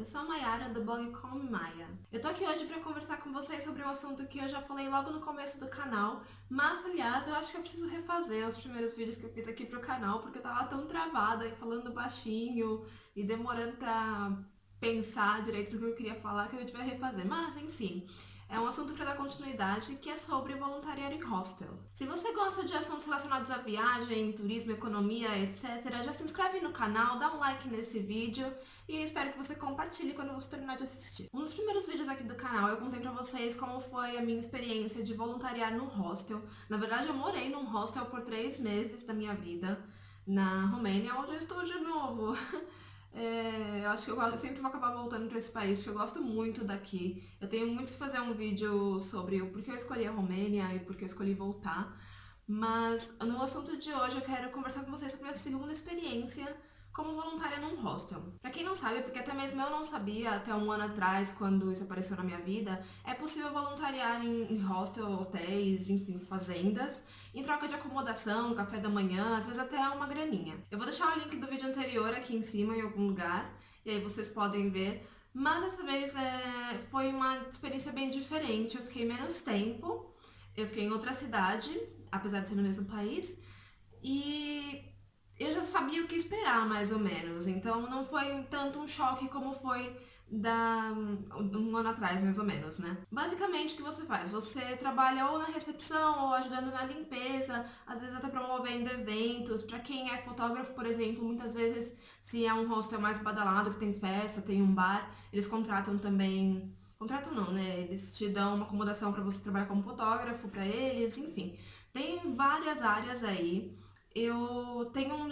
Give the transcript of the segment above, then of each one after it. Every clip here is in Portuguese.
Eu sou a Mayara do blog Come Maia. Eu tô aqui hoje para conversar com vocês sobre um assunto que eu já falei logo no começo do canal, mas aliás eu acho que eu preciso refazer os primeiros vídeos que eu fiz aqui pro canal porque eu tava tão travada e falando baixinho e demorando pra pensar direito no que eu queria falar que eu devia refazer. Mas enfim, é um assunto para dar continuidade que é sobre voluntariado em hostel. Se você gosta de assuntos relacionados a viagem, turismo, economia, etc., já se inscreve no canal, dá um like nesse vídeo e espero que você compartilhe quando você terminar de assistir. Um dos primeiros vídeos aqui do canal eu contei pra vocês como foi a minha experiência de voluntariar num hostel. Na verdade, eu morei num hostel por 3 meses da minha vida na Romênia, onde eu estou de novo. Eu acho que eu sempre vou acabar voltando para esse país, porque eu gosto muito daqui. Eu tenho muito que fazer um vídeo sobre o porquê eu escolhi a Romênia e porquê eu escolhi voltar. Mas no assunto de hoje eu quero conversar com vocês sobre a segunda experiência como voluntária num hostel. Pra quem não sabe, porque até mesmo eu não sabia até um ano atrás, quando isso apareceu na minha vida, é possível voluntariar em hostel, hotéis, enfim, fazendas, em troca de acomodação, café da manhã, às vezes até uma graninha. Eu vou deixar o link do vídeo anterior aqui em cima, em algum lugar, e aí vocês podem ver. Mas dessa vez foi uma experiência bem diferente. Eu fiquei menos tempo, eu fiquei em outra cidade, apesar de ser no mesmo país, e eu já sabia o que esperar, mais ou menos. Então não foi tanto um choque como foi um ano atrás, mais ou menos, né? Basicamente, o que você faz? Você trabalha ou na recepção, ou ajudando na limpeza, às vezes até promovendo eventos. Para quem é fotógrafo, por exemplo, muitas vezes, se é um hostel mais badalado, que tem festa, tem um bar, eles contratam também. Contratam não, né? Eles te dão uma acomodação para você trabalhar como fotógrafo para eles, enfim. Tem várias áreas aí. Eu tenho um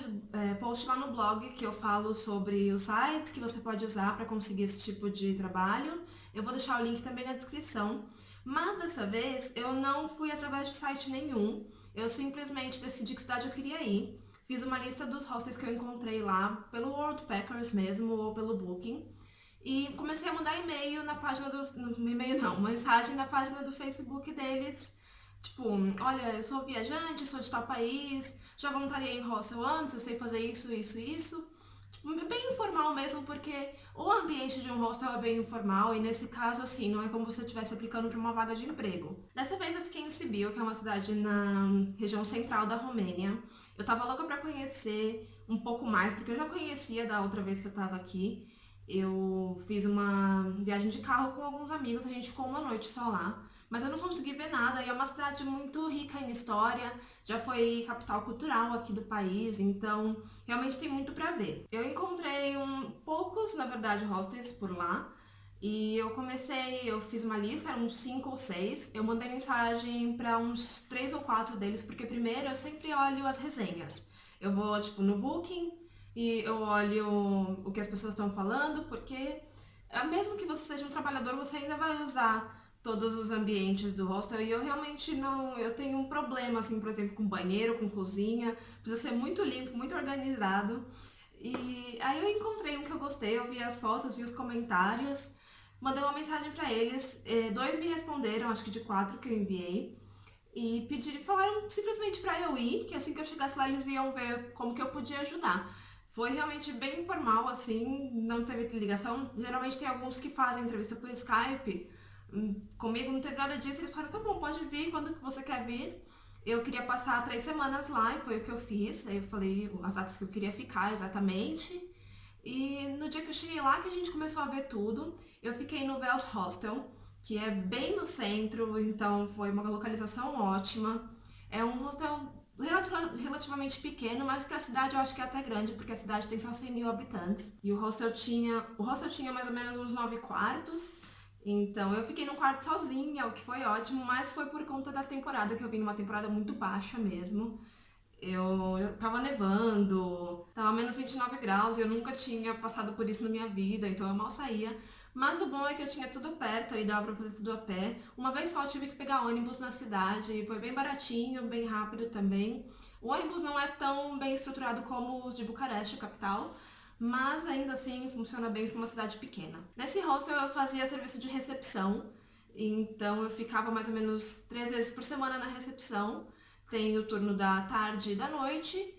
post lá no blog que eu falo sobre os sites que você pode usar para conseguir esse tipo de trabalho. Eu vou deixar o link também na descrição. Mas dessa vez eu não fui através de site nenhum. Eu simplesmente decidi que cidade eu queria ir. Fiz uma lista dos hostels que eu encontrei lá pelo Worldpackers mesmo ou pelo Booking. E comecei a mandar e-mail na página do. No e-mail não, mensagem na página do Facebook deles. Tipo, olha, eu sou viajante, sou de tal país, já voluntariei em hostel antes, eu sei fazer isso, isso, isso. Tipo, bem informal mesmo, porque o ambiente de um hostel é bem informal e nesse caso, assim, não é como se você estivesse aplicando para uma vaga de emprego. Dessa vez eu fiquei em Sibiu, que é uma cidade na região central da Romênia. Eu tava louca pra conhecer um pouco mais, porque eu já conhecia da outra vez que eu tava aqui. Eu fiz uma viagem de carro com alguns amigos, a gente ficou uma noite só lá. Mas eu não consegui ver nada, e é uma cidade muito rica em história, já foi capital cultural aqui do país, então realmente tem muito para ver. Eu encontrei poucos, na verdade, hostels por lá, e eu fiz uma lista, eram uns 5 ou 6, eu mandei mensagem para uns 3 ou 4 deles, porque primeiro eu sempre olho as resenhas. Eu vou, tipo, no Booking, e eu olho o que as pessoas estão falando, porque mesmo que você seja um trabalhador, você ainda vai usar todos os ambientes do hostel e eu realmente não, eu tenho um problema assim, por exemplo, com banheiro, com cozinha, precisa ser muito limpo, muito organizado. E aí eu encontrei um que eu gostei, eu vi as fotos, vi os comentários, mandei uma mensagem pra eles, 2 me responderam, acho que de 4 que eu enviei. E falaram simplesmente pra eu ir, que assim que eu chegasse lá eles iam ver como que eu podia ajudar. Foi realmente bem informal, assim, não teve ligação. Geralmente tem alguns que fazem entrevista por Skype. Comigo não teve nada disso, eles falaram, tá bom, pode vir quando que você quer vir. Eu queria passar 3 semanas lá e foi o que eu fiz. Aí eu falei as datas que eu queria ficar exatamente. E no dia que eu cheguei lá, que a gente começou a ver tudo, eu fiquei no Veld Hostel, que é bem no centro, então foi uma localização ótima. É um hostel relativamente pequeno, mas para a cidade eu acho que é até grande, porque a cidade tem só 100 mil habitantes. E o hostel tinha mais ou menos uns 9 quartos, então eu fiquei num quarto sozinha, o que foi ótimo, mas foi por conta da temporada, que eu vim numa temporada muito baixa mesmo. Eu tava nevando, tava menos 29 graus, eu nunca tinha passado por isso na minha vida, então eu mal saía. Mas o bom é que eu tinha tudo perto, aí dava pra fazer tudo a pé. Uma vez só eu tive que pegar ônibus na cidade, e foi bem baratinho, bem rápido também. O ônibus não é tão bem estruturado como os de Bucareste, a capital, mas ainda assim funciona bem para uma cidade pequena. Nesse hostel eu fazia serviço de recepção, então eu ficava mais ou menos 3 vezes por semana na recepção. Tem o turno da tarde e da noite.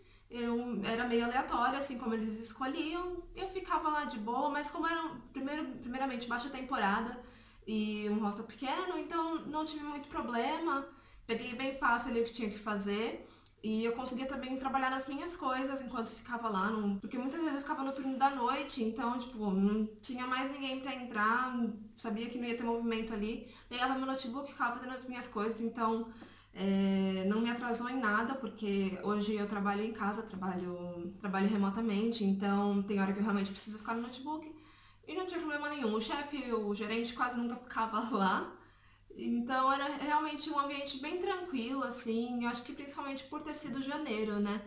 Era meio aleatório, assim como eles escolhiam. Eu ficava lá de boa, mas como era o primeiro primeiramente baixa temporada e um hostel pequeno, então não tive muito problema. Peguei bem fácil ali o que tinha que fazer. E eu conseguia também trabalhar nas minhas coisas enquanto ficava lá, porque muitas vezes eu ficava no turno da noite, então, tipo, não tinha mais ninguém pra entrar, sabia que não ia ter movimento ali. Pegava meu notebook e ficava fazendo as minhas coisas, então não me atrasou em nada, porque hoje eu trabalho em casa, trabalho remotamente, então tem hora que eu realmente preciso ficar no notebook e não tinha problema nenhum. O chefe, o gerente quase nunca ficava lá. Então era realmente um ambiente bem tranquilo, assim. Eu acho que principalmente por ter sido janeiro, né?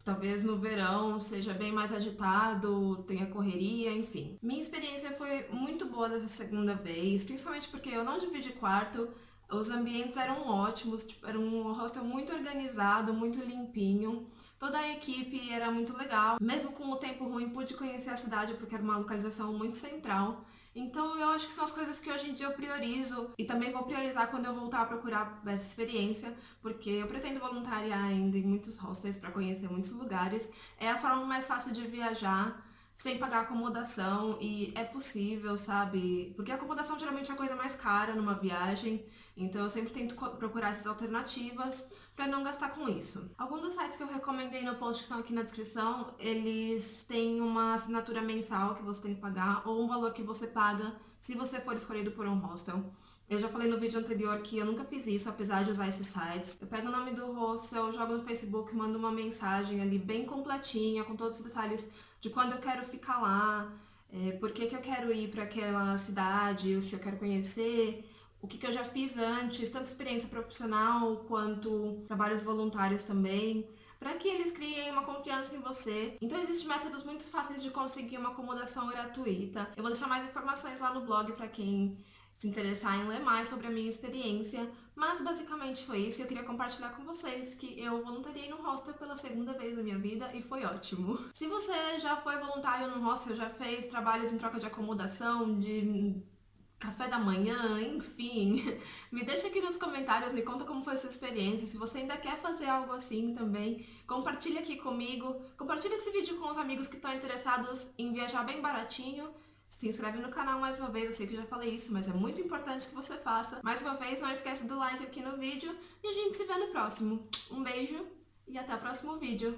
Talvez no verão seja bem mais agitado, tenha correria, enfim. Minha experiência foi muito boa dessa segunda vez, principalmente porque eu não dividi quarto, os ambientes eram ótimos, tipo, era um hostel muito organizado, muito limpinho. Toda a equipe era muito legal. Mesmo com o tempo ruim, pude conhecer a cidade porque era uma localização muito central. Então eu acho que são as coisas que hoje em dia eu priorizo e também vou priorizar quando eu voltar a procurar essa experiência, porque eu pretendo voluntariar ainda em muitos hostels para conhecer muitos lugares. É a forma mais fácil de viajar sem pagar acomodação e é possível, sabe? Porque a acomodação geralmente é a coisa mais cara numa viagem, então eu sempre tento procurar essas alternativas para não gastar com isso. Alguns dos sites que eu recomendei no post que estão aqui na descrição, eles têm uma assinatura mensal que você tem que pagar ou um valor que você paga se você for escolhido por um hostel. Eu já falei no vídeo anterior que eu nunca fiz isso, apesar de usar esses sites. Eu pego o nome do hostel, jogo no Facebook, mando uma mensagem ali bem completinha, com todos os detalhes de quando eu quero ficar lá, por que eu quero ir para aquela cidade, o que eu quero conhecer, o que eu já fiz antes, tanto experiência profissional quanto trabalhos voluntários também, para que eles criem uma confiança em você. Então existem métodos muito fáceis de conseguir uma acomodação gratuita. Eu vou deixar mais informações lá no blog para quem se interessar em ler mais sobre a minha experiência, mas basicamente foi isso. Eu queria compartilhar com vocês que eu voluntariei no hostel pela segunda vez na minha vida e foi ótimo. Se você já foi voluntário no hostel, já fez trabalhos em troca de acomodação, de café da manhã, enfim, me deixa aqui nos comentários, me conta como foi a sua experiência. Se você ainda quer fazer algo assim também, compartilha aqui comigo, compartilha esse vídeo com os amigos que estão interessados em viajar bem baratinho. Se inscreve no canal mais uma vez, eu sei que eu já falei isso, mas é muito importante que você faça. Mais uma vez, não esquece do like aqui no vídeo e a gente se vê no próximo. Um beijo e até o próximo vídeo.